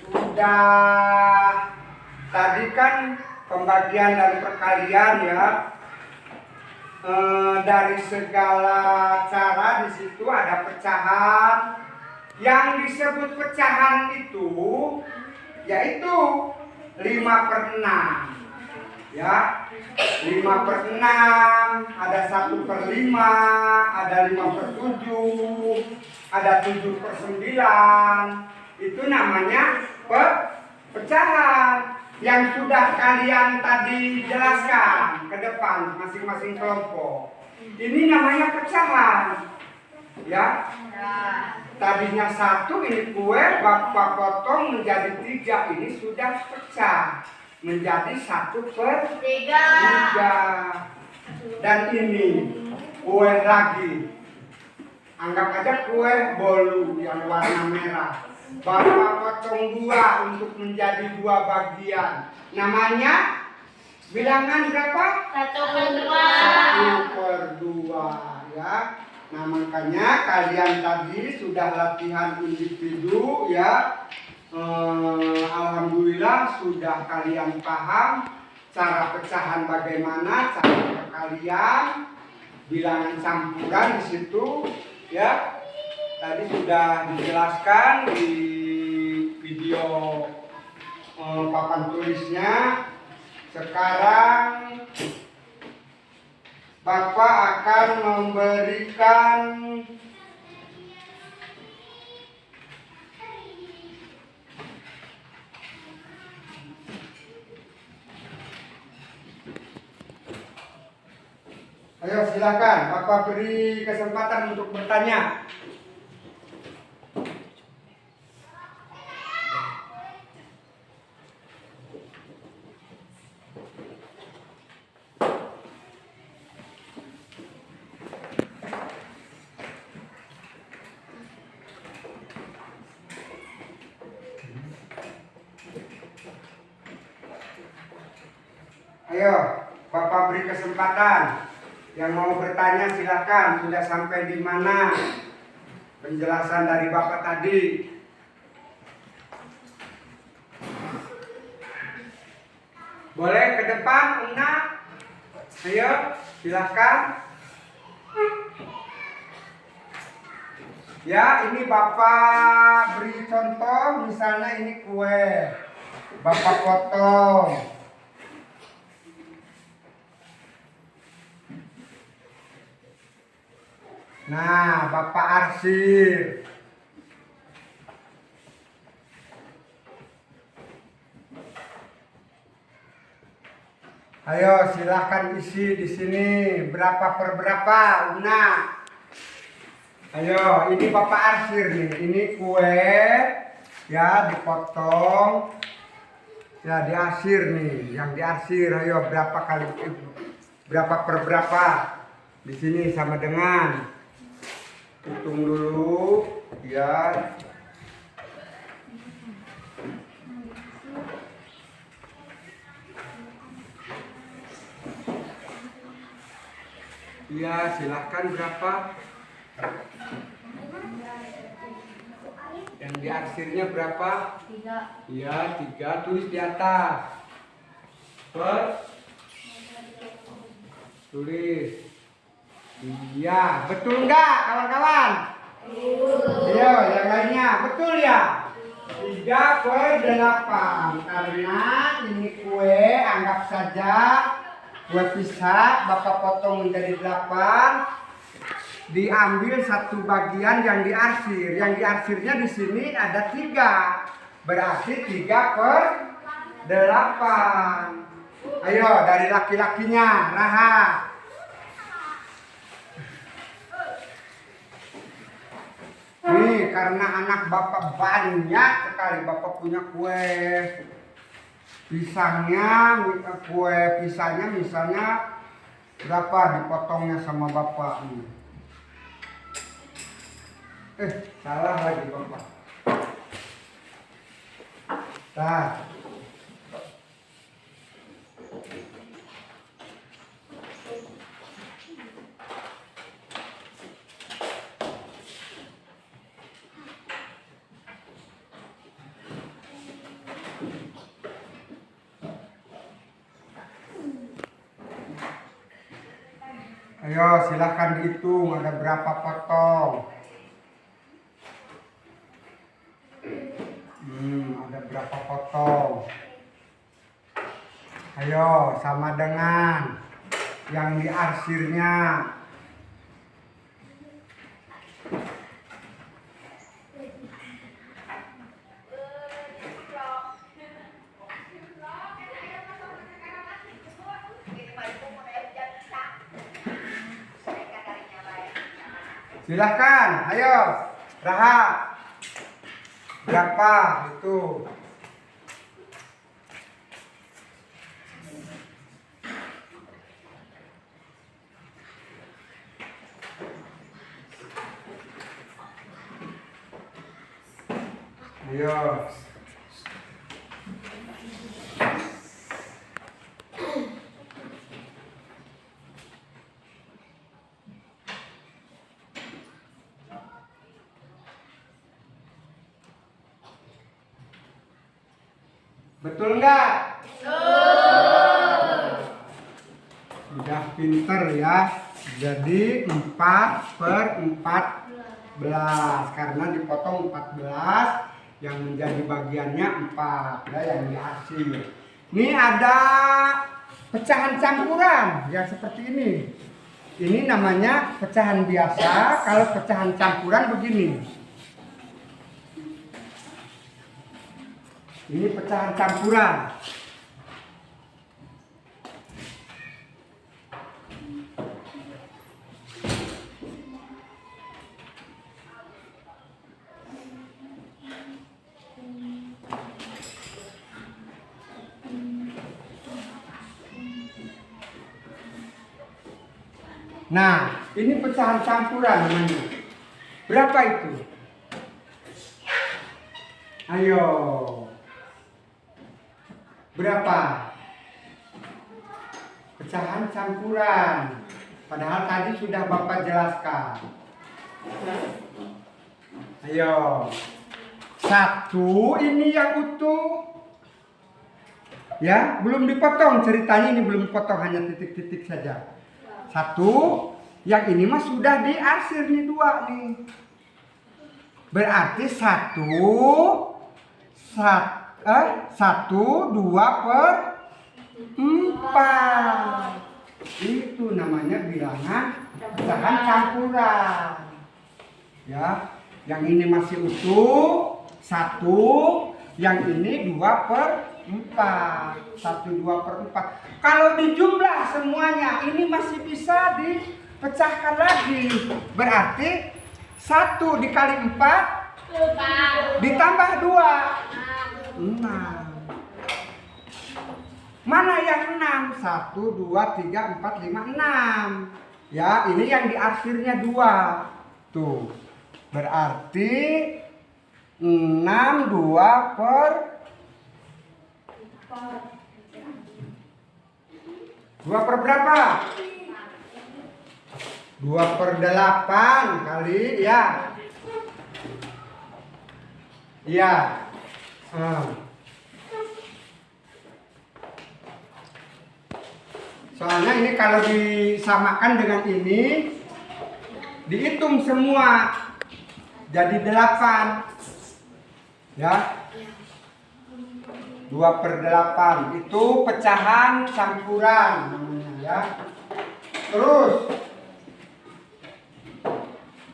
udah tadi kan pembagian dan perkalian ya. Dari segala cara di situ ada pecahan. Yang disebut pecahan itu yaitu 5/6. Ya, 5/6, ada 1/5, ada 5/7, ada 7/9. Itu namanya pecahan yang sudah kalian tadi jelaskan ke depan masing-masing kelompok. Ini namanya pecahan. Ya. Tadinya 1 ini kue, Bapak potong menjadi 3, ini sudah pecah menjadi 1/3. Dan ini kue lagi, anggap aja kue bolu yang warna merah. Bapak potong 2 untuk menjadi 2 bagian. Namanya bilangan berapa? 1/2 ya. Nah, makanya kalian tadi sudah latihan individu ya. Alhamdulillah sudah kalian paham cara pecahan bagaimana, cara perkalian, bilangan campuran di situ ya. Tadi sudah dijelaskan di video papan tulisnya. Sekarang Bapak akan memberikan ayo silakan, Bapak beri kesempatan untuk bertanya. Ayo, Bapak beri kesempatan. Yang mau bertanya silakan. Sudah sampai di mana penjelasan dari Bapak tadi? Boleh ke depan, Una? Ayo, silakan. Ya, ini Bapak beri contoh. Misalnya ini kue, Bapak potong. Nah, Bapak arsir. Ayo silahkan isi di sini berapa per berapa, Una. Ayo, ini Bapak arsir nih. Ini kue ya dipotong. Ya diarsir nih, yang diarsir. Ayo berapa kali berapa per berapa? Di sini sama dengan hitung dulu ya. Ya, silahkan berapa? Yang diarsirnya berapa? 3. Ya, 3, tulis di atas. Tulis. Iya, betul enggak kawan-kawan? Iya, yang lainnya betul ya? 3/8. Karena ini kue, anggap saja kue pisah, Bapak potong menjadi 8. Diambil satu bagian yang diarsir. Yang diarsirnya di sini ada 3. Berarti 3/8. Ayo dari laki-lakinya, Raha. Nih, karena anak Bapak banyak sekali, Bapak punya kue pisangnya, kue pisangnya misalnya berapa dipotongnya sama Bapak nih. Salah lagi Bapak. Nah. Ayo silahkan dihitung ada berapa potong. Ada berapa potong. Ayo sama dengan yang diarsirnya. Silahkan, ayo, Raha. Berapa itu? Ayo. Betul nggak? Udah pinter ya. Jadi 4/14 karena dipotong 14 yang menjadi bagiannya 4 ya, yang diarsir. Ini ada pecahan campuran yang seperti ini. Ini namanya pecahan biasa. Kalau pecahan campuran begini. Ini pecahan campuran. Nah, ini pecahan campuran namanya. Berapa itu? Ayo. Berapa? Pecahan campuran. Padahal tadi sudah Bapak jelaskan. Ayo. 1 ini yang utuh. Ya, belum dipotong ceritanya, ini belum dipotong, hanya titik-titik saja. 1, yang ini mah sudah diarsir nih 2 nih. Berarti 1, 2/4. Itu namanya bilangan pecahan campuran. Ya, yang ini masih utuh 1, yang ini 2/4. 1 2/4. Kalau dijumlah semuanya ini masih bisa dipecahkan lagi. Berarti 1 dikali 4 ditambah 2 6. Mana yang 6? 1 2 3 4 5 6. Ya, ini yang diarsirnya 2. Tuh. Berarti 6 2 per berapa? 2/8 kali ya. Iya. Soalnya ini kalau disamakan dengan ini, dihitung semua jadi 8. Ya. 2/8 itu pecahan campuran namanya ya. Terus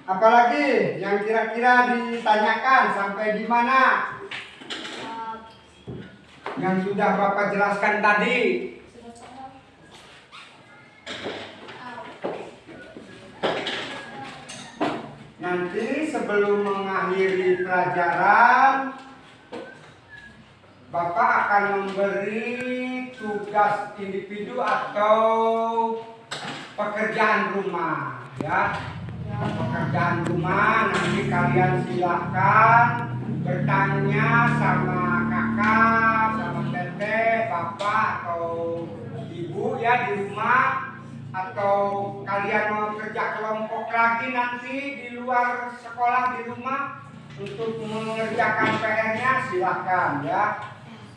apalagi yang kira-kira ditanyakan sampai di mana? Yang sudah Bapak jelaskan tadi. Nanti sebelum mengakhiri pelajaran, Bapak akan memberi tugas individu atau pekerjaan rumah ya. Pekerjaan rumah nanti kalian silahkan bertanya sama kakak kakak sama teteh, bapak atau ibu ya di rumah, atau kalian mau kerja kelompok lagi nanti di luar sekolah di rumah untuk mengerjakan PR-nya, silahkan ya,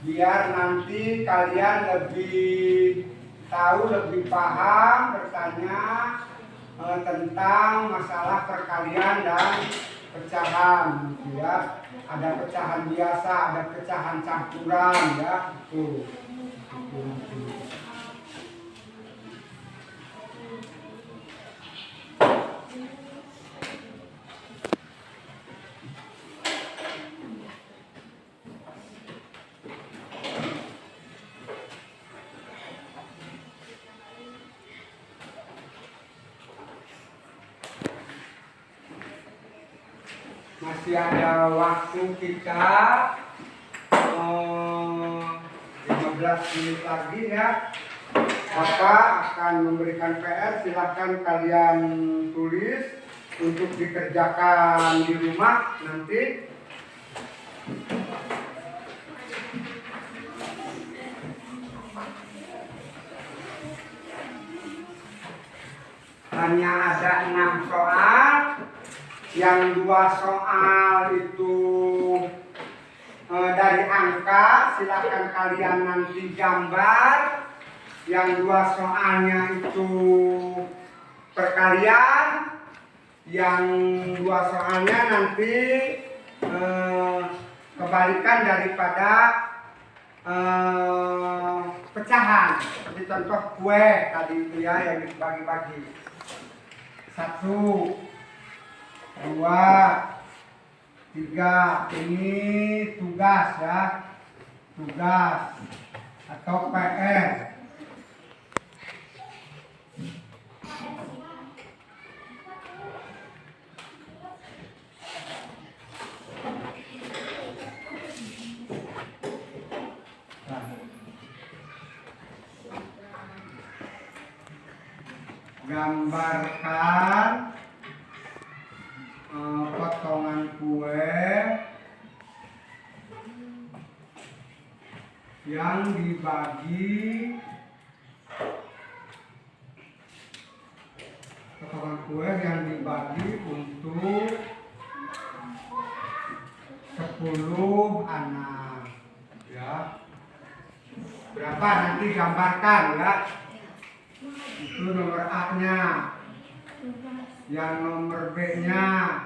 biar nanti kalian lebih tahu, lebih paham bertanya tentang masalah perkalian dan pecahan gitu ya. Ada pecahan biasa, ada pecahan campuran ya, itu. Masih ada waktu kita 15 menit lagi ya. Bapak akan memberikan PR, silahkan kalian tulis untuk dikerjakan di rumah nanti. Hanya ada 6 soal. Yang 2 soal itu dari angka, silakan kalian nanti gambar. Yang 2 soalnya itu perkalian. Yang 2 soalnya nanti kebalikan daripada pecahan. Seperti contoh kue tadi itu ya yang dibagi-bagi. 1, 2, 3, ini tugas ya, tugas atau PR. Gambarkan potongan kue yang dibagi, potongan kue yang dibagi untuk 10 anak ya. Berapa nanti gambarkan ya. Itu nomor A-nya. Yang nomor B-nya.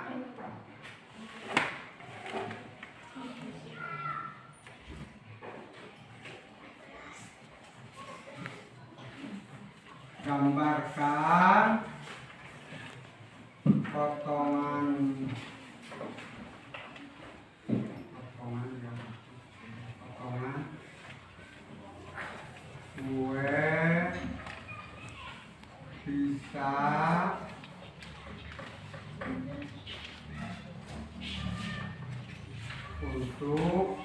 Gambarkan potongan kue bisa untuk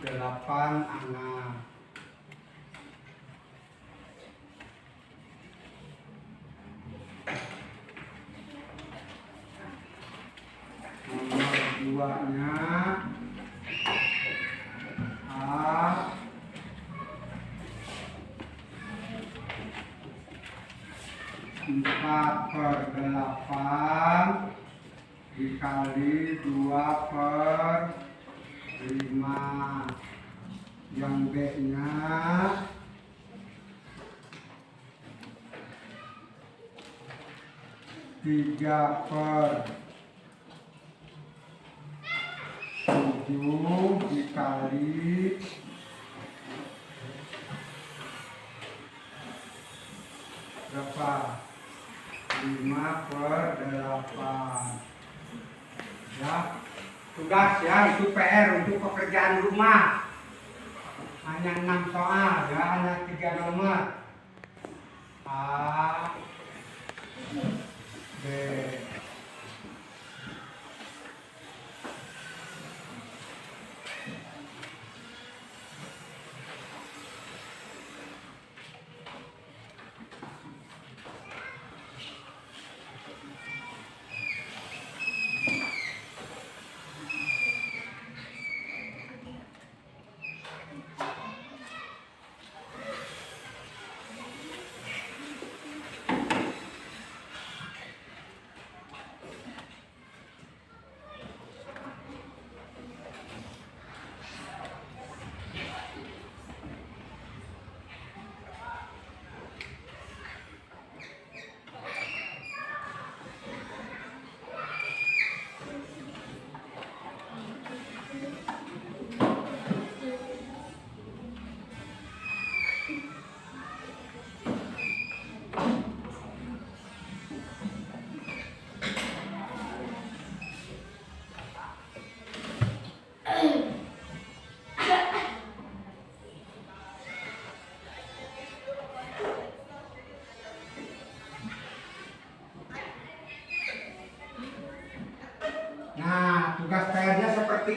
8 anak. Nomor 2-nya A, 4/8 dikali 2/5. Yang B-nya 3/7 dikali 5/8 ya. Tugas ya, itu PR untuk pekerjaan rumah. Hanya 6 soal ya, hanya 3 nomor. A, B.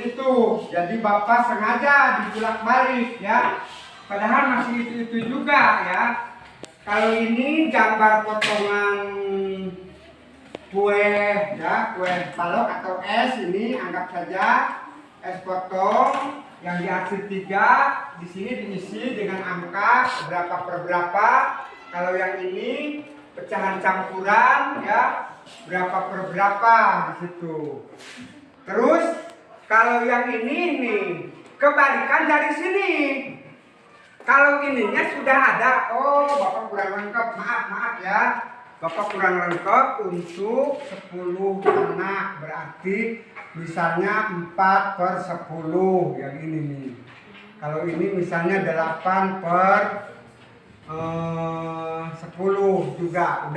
itu. Jadi Bapak sengaja dibulak-balik ya. Padahal masih itu juga ya. Kalau ini gambar potongan kue ya, kue balok atau es, ini anggap saja es potong yang diarsip 3, di sini diisi dengan angka berapa per berapa. Kalau yang ini pecahan campuran ya, berapa per berapa di situ. Terus kalau yang ini nih kebalikan dari sini. Kalau ininya sudah ada, oh Bapak kurang lengkap, maaf ya. Bapak kurang lengkap untuk 10 anak, berarti misalnya 4 per 10 yang ini nih. Kalau ini misalnya 8 per 10 juga,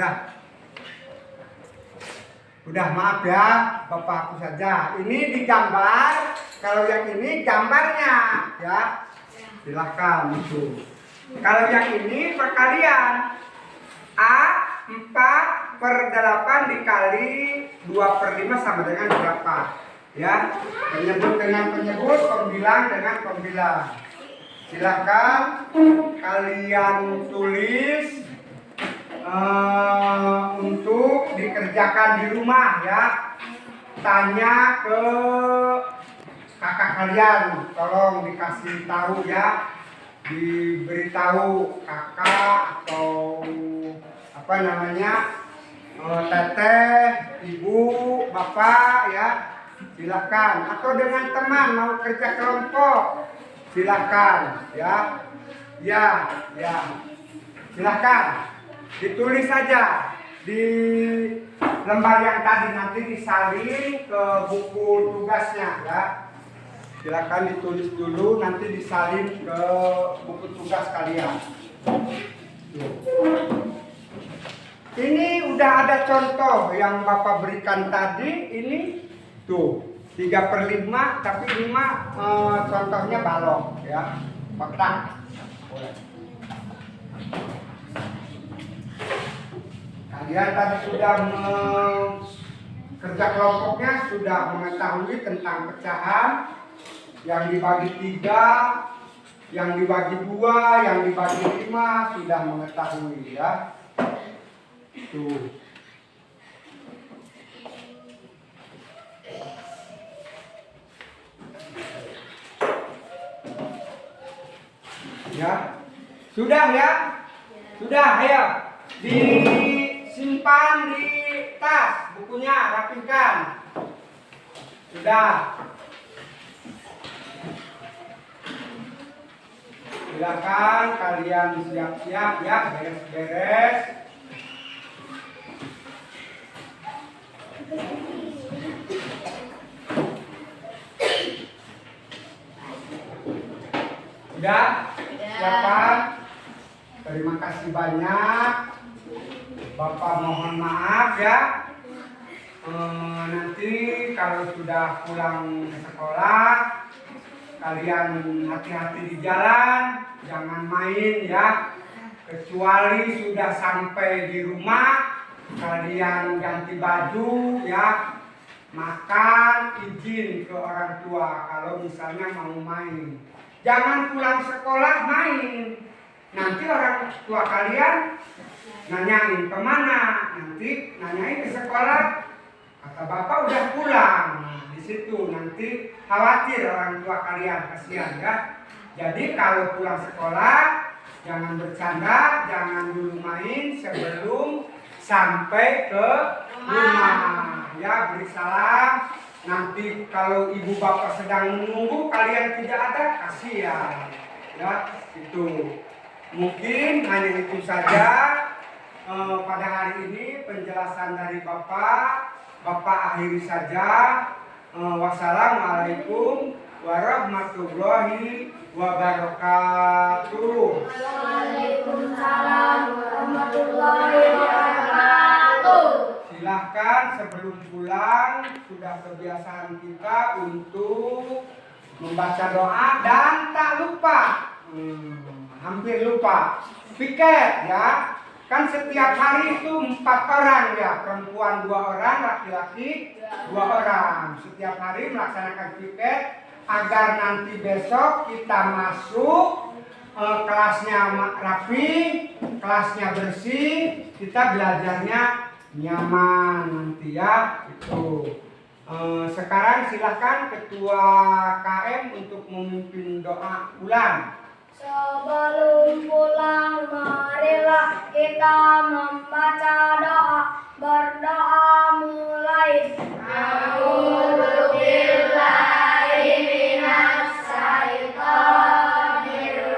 udah maaf ya, Bapak hapus saja. Ini digambar, kalau yang ini gambarnya ya. Silahkan itu. Kalau yang ini perkalian A 4 per 8 dikali 2 per 5 sama dengan berapa ya. Penyebut dengan penyebut, pembilang dengan pembilang. Silahkan kalian tulis untuk dikerjakan di rumah ya. Tanya ke kakak kalian, tolong dikasih tahu ya, diberitahu kakak atau apa namanya, teteh, ibu, bapak ya, silakan. Atau dengan teman mau kerja kelompok, silakan ya, silakan ditulis saja di lembar yang tadi, nanti disalin ke buku tugasnya ya. Silakan ditulis dulu, nanti disalin ke buku tugas kalian. Ini udah ada contoh yang Bapak berikan tadi, ini tuh 3 per 5, tapi 5 contohnya balok ya, kotak. Kalian tadi sudah kerja kelompoknya, sudah mengetahui tentang pecahan. Yang dibagi 3, yang dibagi 2, yang dibagi 5 sudah mengetahui ya. Tuh. Ya. Sudah ya? Sudah, ayo. Disimpan di tas bukunya, rapikan. Sudah. Silakan kalian siap-siap ya, beres-beres. Sudah? Silakan. Terima kasih banyak. Bapak mohon maaf ya. Nanti kalau sudah pulang ke sekolah, kalian hati-hati di jalan, jangan main ya. Kecuali sudah sampai di rumah, kalian ganti baju ya, makan, izin ke orang tua kalau misalnya mau main. Jangan pulang sekolah main. Nanti orang tua kalian nanyain kemana, nanti nanyain ke sekolah, kata bapak udah pulang. Di situ nanti khawatir orang tua kalian, kasihan ya. Jadi kalau pulang sekolah jangan bercanda, jangan dulu main sebelum sampai ke rumah ya. Beri salam. Nanti kalau ibu bapak sedang menunggu kalian tidak ada, kasihan ya. Itu mungkin hanya itu saja pada hari ini penjelasan dari bapak. Bapak akhiri saja. Wassalamualaikum warahmatullahi wabarakatuh. Waalaikumsalam warahmatullahi wabarakatuh. Silahkan sebelum pulang, sudah kebiasaan kita untuk membaca doa dan tak lupa, hampir lupa, piket ya. Kan setiap hari itu 4 orang ya, perempuan 2 orang, laki-laki 2 orang. Setiap hari melaksanakan piket agar nanti besok kita masuk kelasnya rapi, kelasnya bersih, kita belajarnya nyaman nanti ya. Itu. Sekarang silakan Ketua KM untuk memimpin doa ulang. Sebelum pulang, marilah kita membaca doa. Berdoa mulai. A'udzubillahi minas syaitonir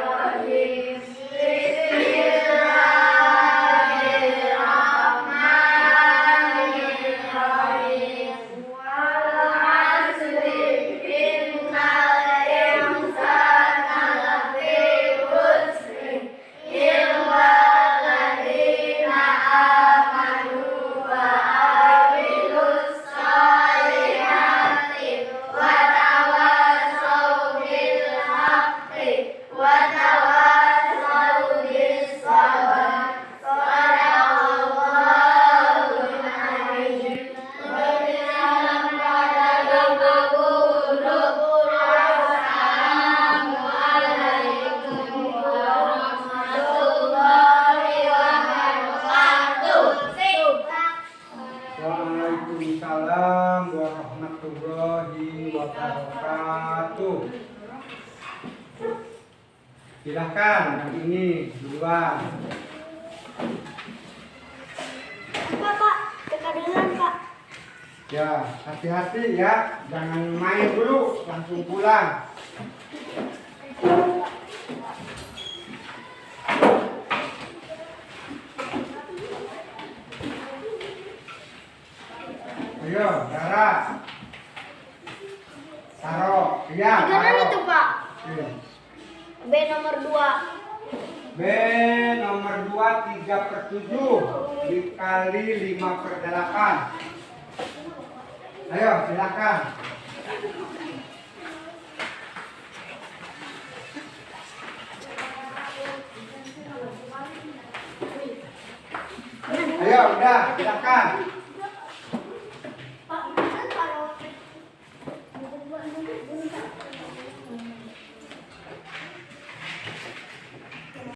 rajim. Bismillahirrahmanirrahim. Wal 'asri innal insana lafi khusr illa alladziina aamanu wa 'amilus shalihati wa tawassaw bil haqqi wa tawassaw bis sabr. Shadaqallahul azim. Assalamualaikum warahmatullahi wabarakatuh. Waalaikumsalam warahmatullahi wabarakatuh. Silahkan yang ini duluan. Pak, kedengeran Pak. Ya, hati-hati ya, jangan main dulu, langsung pulang. Ayo, Dara. Taruh, iya. Kedengeran taruh. itu Pak. Iya. B nomor 2. B nomor 2 3/7 dikali 5/8. Ayo silakan. Ayo udah silakan.